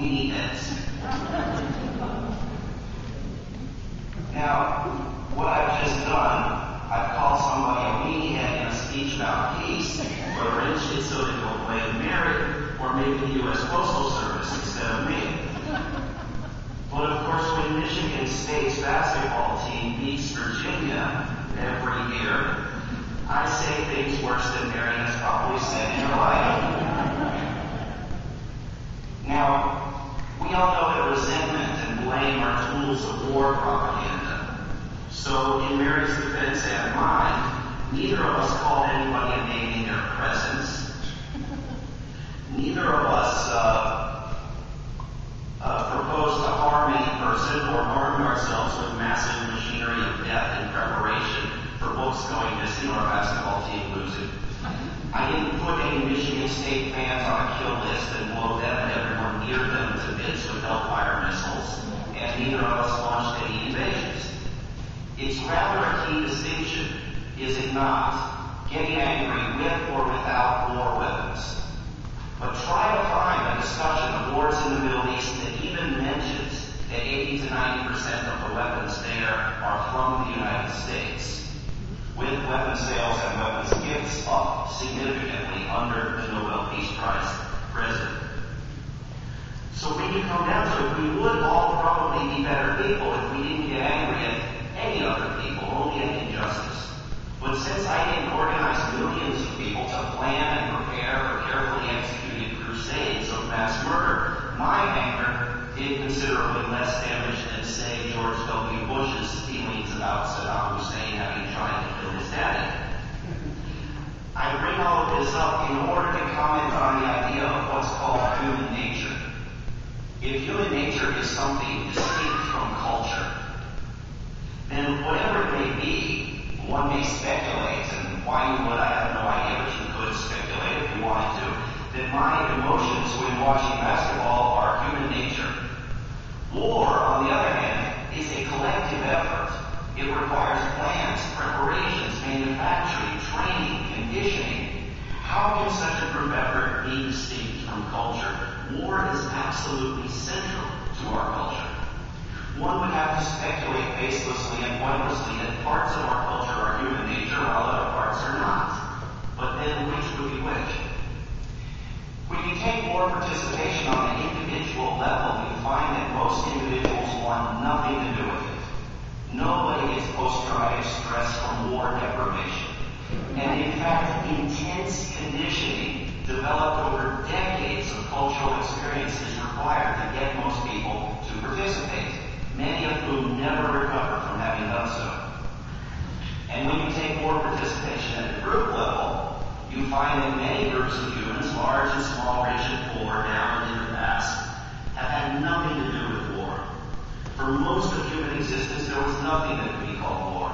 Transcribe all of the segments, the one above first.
weenie heads. Now, what I've just done, I've called somebody a weenie head in a speech about peace, or arranged it so they go play with Mary, or maybe the U.S. Postal Service instead of me. But of course, when Michigan State's basketball team beats Virginia every year, I say things worse than Mary has probably said in her life. Now, we all know that resentment and blame are tools of war propaganda. So, in Mary's defense and mine, neither of us called anybody a name in their presence. Neither of us proposed to harm any person or armed ourselves with massive machinery of death in preparation for books going missing or a basketball team losing. I didn't put any Michigan State fans on a kill list and blow them and everyone near them to bits with Hellfire missiles, and neither of us launched any invasions. It's rather a key distinction, is it not, getting angry with or without war weapons. But try to find a discussion of wars in the Middle East that even mentions that 80 to 90% of the weapons there are from the United States, with weapons sales and weapons gifts up significantly under the Nobel Peace Prize president. So when you come down to it, we would all probably be better people if we didn't get angry at any other people, only at injustice. But since I didn't organize millions of people to plan and prepare for carefully executed crusades of mass murder, my anger did considerably less damage than, say, George W. Bush's feelings about Saddam Hussein having tried to kill his daddy. I bring all of this up in order to comment on the idea of what's called human nature. If human nature is something distinct from culture, then whatever it may be, one may speculate, and why you would, I have no idea, but you could speculate if you wanted to, that my emotions when watching basketball are human nature. War, on the other hand, is a collective effort. It requires plans, preparations, manufacturing, training, conditioning. How can such a group effort be distinct from culture? War is absolutely central to our culture. One would have to speculate baselessly and pointlessly that parts of our culture are human nature while other parts are not. But then which would be which? When you take war participation on an individual level, you find that most individuals want nothing to do with it. Nobody gets post-traumatic stress from war deprivation. And in fact, intense conditioning developed over decades of cultural experience is required to get most people to participate, many of whom never recover from having done so. And when you take war participation at the group level, you find that many groups of humans, large and small, rich and poor, now and in the past, have had nothing to do with war. For most of human existence, there was nothing that could be called war.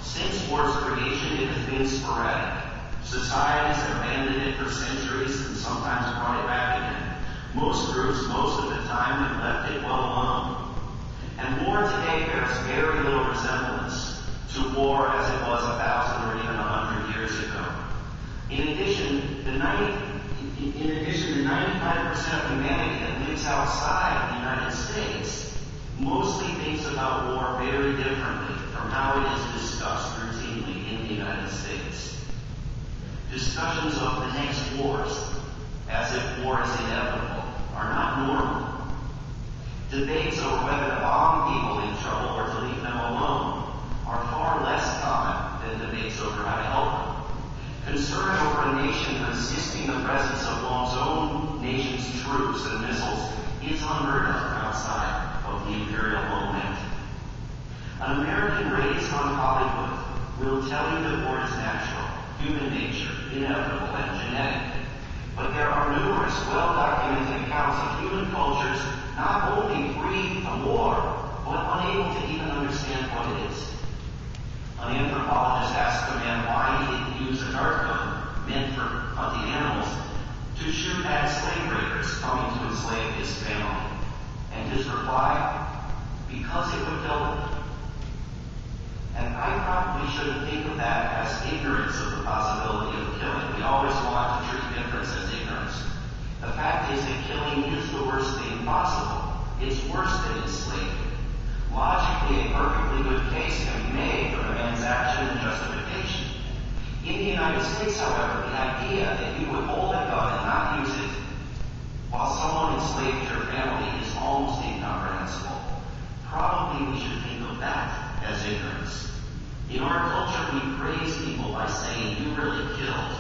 Since war's creation, it has been sporadic. Societies have abandoned it for centuries and sometimes brought it back again. Most groups, most of the time, have left it well alone. And war today bears very little resemblance to war as it was 1,000 or even 100 years ago. In addition, the 95% of humanity that lives outside the United States mostly thinks about war very differently from how it is discussed routinely in the United States. Discussions of the next wars, as if war is inevitable, are not normal. Debates over whether to bomb people in trouble or to leave them alone are far less common than debates over how to help them. Concern over a nation resisting the presence of one's own nation's troops and missiles is unheard of outside of the imperial homeland. An American raised on Hollywood will tell you that war is natural, human nature, inevitable, and genetic. But there are numerous well-documented accounts of human cultures not only free from war, but unable to even understand what it is. An anthropologist asked a man why he didn't use a dart gun meant for hunting animals to shoot at slave raiders coming to enslave his family. And his reply, because it would kill them. And I probably shouldn't think of that as ignorance of the possibility of killing. We always want to treat difference as ignorance. The fact is that killing is the worst thing possible. It's worse than enslavement. Logically, a perfectly good case can be made for the man's action and justification. In the United States, however, the idea that you would hold a gun and not use it while someone enslaved your family is almost incomprehensible. Probably we should think of that as ignorance. In our culture, we praise people by saying, "You really killed."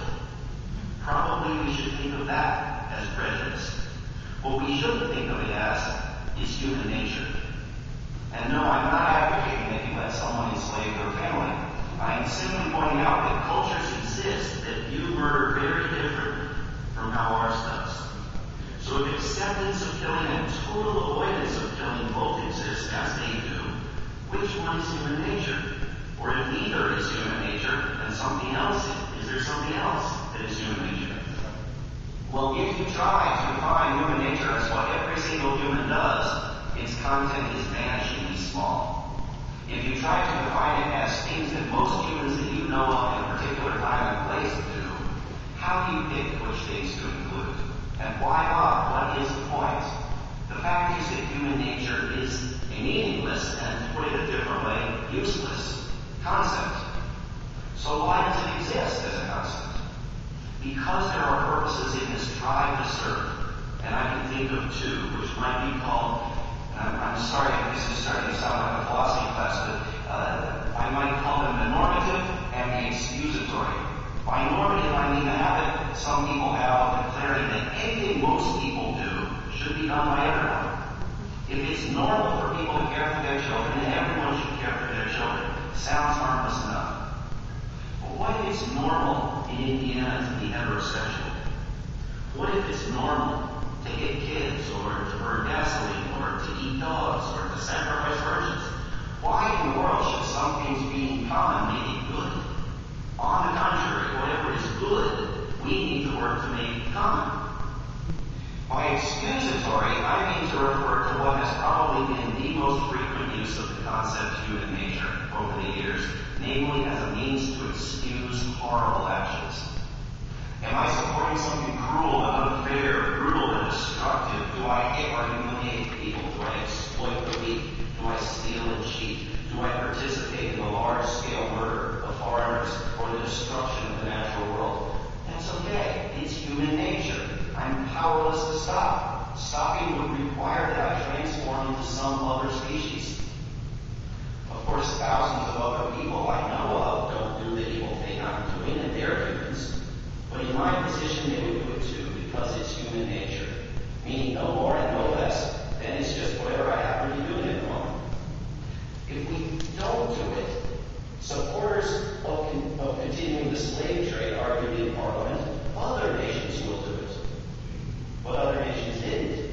Probably we should think of that as prejudice. What we shouldn't think of it as is human nature. And no, I'm not advocating that you let someone enslave your family. I am simply pointing out that cultures exist that view murder very different from how ours does. So if acceptance of killing and total avoidance of killing both exist as they do, which one is human nature? Or if neither is human nature, then something else is there something else that is human nature? Well, if you try to define human nature as what every single human does, its content is vanishingly small. If you try to define it as things that most humans that you know of in a particular time and place do, how do you pick which things to include? And why not? What is the point? The fact is that human nature is a meaningless, and to put it a different way, useless concept. So why does it exist as a concept? Because there are purposes it has tried to serve. And I can think of two, which might be called, I'm sorry if this is starting to sound like a philosophy class, but I might call them the normative and the excusatory. By normative, I mean the habit some people have of declaring that anything most people do should be done by everyone. If it's normal for people to care for their children, then everyone should care for their children. Sounds harmless enough. But what if it's normal in Indiana to be heterosexual? What if it's normal to hit kids, or to burn gasoline, or to eat dogs, or to sacrifice virgins? Why in the world should some things being common make it good? On the contrary, whatever is good, we need to work to make common. By excusatory, I mean to refer to what has probably been the most frequent use of the concept human nature over the years, namely as a means to excuse horrible actions. Am I supporting something cruel and unfair, brutal and destructive? Do I hate or humiliate people? Do I exploit the weak? Do I steal and cheat? Do I participate in the large-scale murder of foreigners or the destruction of the natural world? That's okay. It's human nature. I'm powerless to stop. Stopping would require that I transform into some other species. Of course, thousands of other people I know of don't do the evil thing I'm doing, and they're humans. But in my position, they would do it too, because it's human nature. Meaning no more and no less than it's just whatever I happen to be doing at the moment. If we don't do it, supporters of continuing the slave trade argued in Parliament, other nations will do it. But other nations didn't.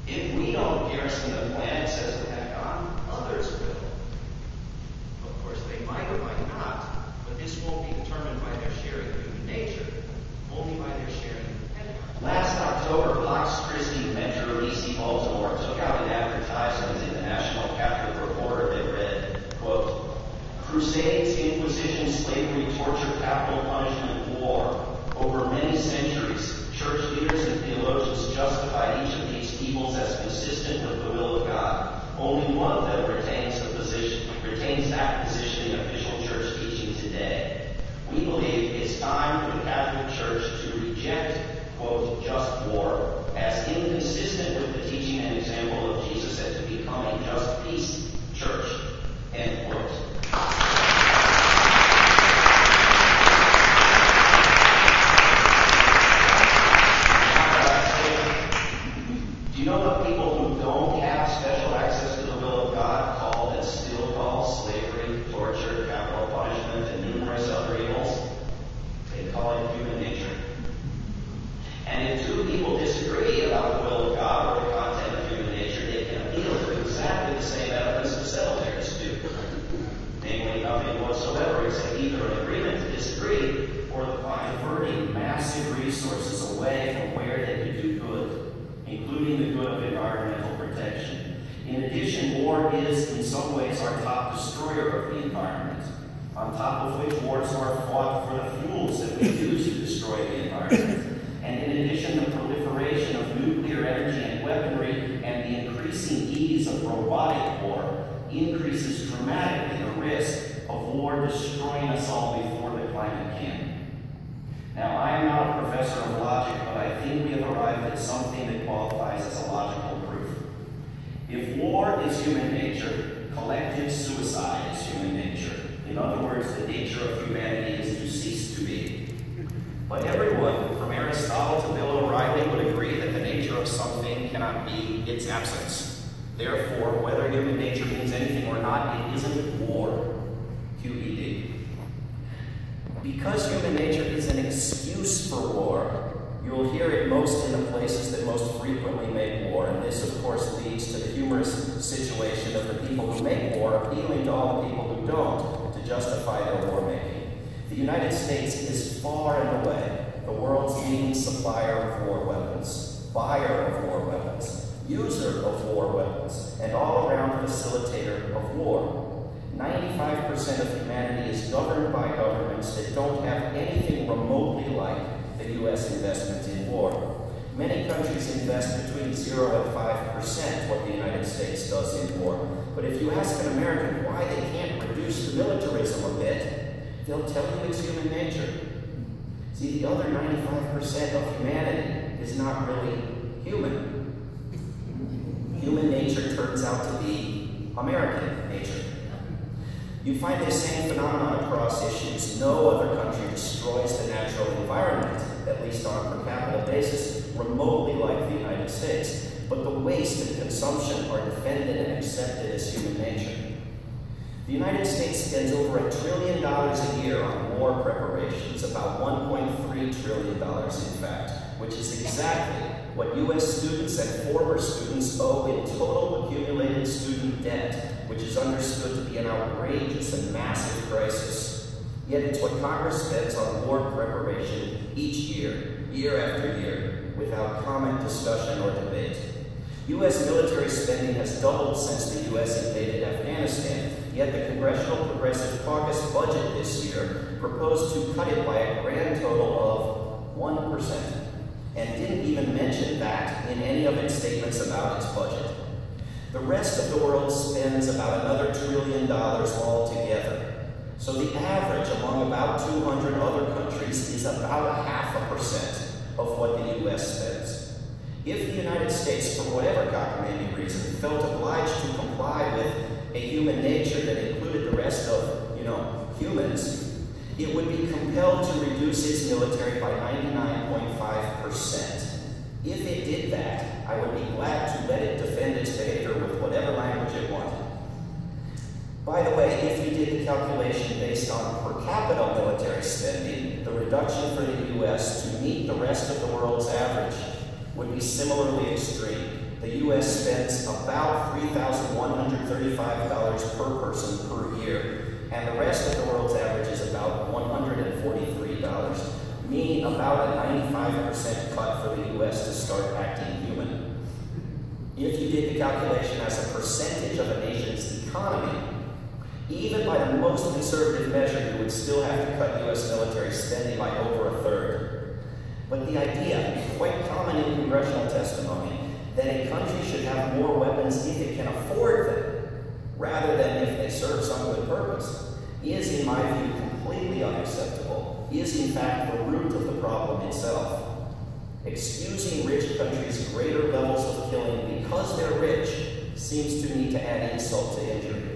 If we don't garrison the planet, says the Pentagon, others will. Of course, they might or might not, but this won't be determined by their sharing of human nature, only by their sharing of the Pentagon. Last October, Pax Christi Metro DC Baltimore took out an advertisement in the National Catholic Reporter that read, quote, "Crusades, Inquisition, slavery, torture, capital punishment, war. Over many centuries, church leaders and theologians justified each of these evils as consistent with the will of God. Only one of them retains that position in official church teaching today. We believe it's time for the Catholic Church to reject, quote, just war as inconsistent with the teaching and example of Jesus and to become a just peace church," end quote. Do you know what people who don't have special access to the will of God call and still call slavery, torture, capital punishment, and numerous other evils? They call it human nature. And if two people disagree about the will of God or the content of human nature, they can appeal to exactly the same evidence the settlers do. Namely, nothing whatsoever except either an agreement to disagree or by diverting massive resources away from where they could do good, including the good of environmental protection. In addition, war is, in some ways, our top destroyer of the environment, on top of which wars are fought for the fuels that we use to destroy the environment. And in addition, the proliferation of nuclear energy and weaponry and the increasing ease of robotic war increases dramatically the risk of war destroying us all before the climate can. Now, I am not a professor of logic, but I think we have arrived at something that qualifies as a logical proof. If war is human nature, collective suicide is human nature. In other words, the nature of humanity is to cease to be. But everyone, from Aristotle to Bill O'Reilly, would agree that the nature of something cannot be its absence. Therefore, whether human nature means anything or not, it isn't war. QED. Because human nature is an excuse for war, you'll hear it most in the places that most frequently make war, and this, of course, leads to the humorous situation of the people who make war appealing to all the people who don't to justify their war making. The United States is far and away the world's leading supplier of war weapons, buyer of war weapons, user of war weapons, and all-around facilitator of war. 95% of humanity is governed by governments that don't have anything remotely like the U.S. investment in war. Many countries invest between 0 and 5% what the United States does in war. But if you ask an American why they can't reduce the militarism a bit, they'll tell you it's human nature. See, the other 95% of humanity is not really human. Human nature turns out to be American nature. You find this same phenomenon across issues. No other country destroys the natural environment, at least on a per capita basis, remotely like the United States. But the waste and consumption are defended and accepted as human nature. The United States spends over $1 trillion a year on war preparations, about $1.3 trillion in fact, which is exactly what U.S. students and former students owe in total accumulated student debt, which is understood to be an outrageous and massive crisis. Yet it's what Congress spends on war preparation each year, year after year, without comment, discussion, or debate. U.S. military spending has doubled since the U.S. invaded Afghanistan, yet the Congressional Progressive Caucus budget this year proposed to cut it by a grand total of 1%, and didn't even mention that in any of its statements about its budget. The rest of the world spends about another $1 trillion altogether. So the average among about 200 other countries is about 0.5% of what the U.S. spends. If the United States, for whatever cockamamie reason, felt obliged to comply with a human nature that included the rest of, humans, it would be compelled to reduce its military by 99.5%. If it did that, I would be glad to let it defend its behavior with whatever language it wanted. By the way, if you did the calculation based on per capita military spending, the reduction for the U.S. to meet the rest of the world's average would be similarly extreme. The U.S. spends about $3,135 per person per year, and the rest of the world's average is about $143, meaning about a 95% cut for the U.S. to start acting human. If you did the calculation as a percentage of a nation's economy, even by the most conservative measure, you would still have to cut U.S. military spending by over a third. But the idea, quite common in congressional testimony, that a country should have more weapons if it can afford them, rather than if they serve some good purpose, is, in my view, completely unacceptable, is in fact the root of the problem itself. Excusing rich countries' greater levels of killing because they're rich seems to me to add insult to injury.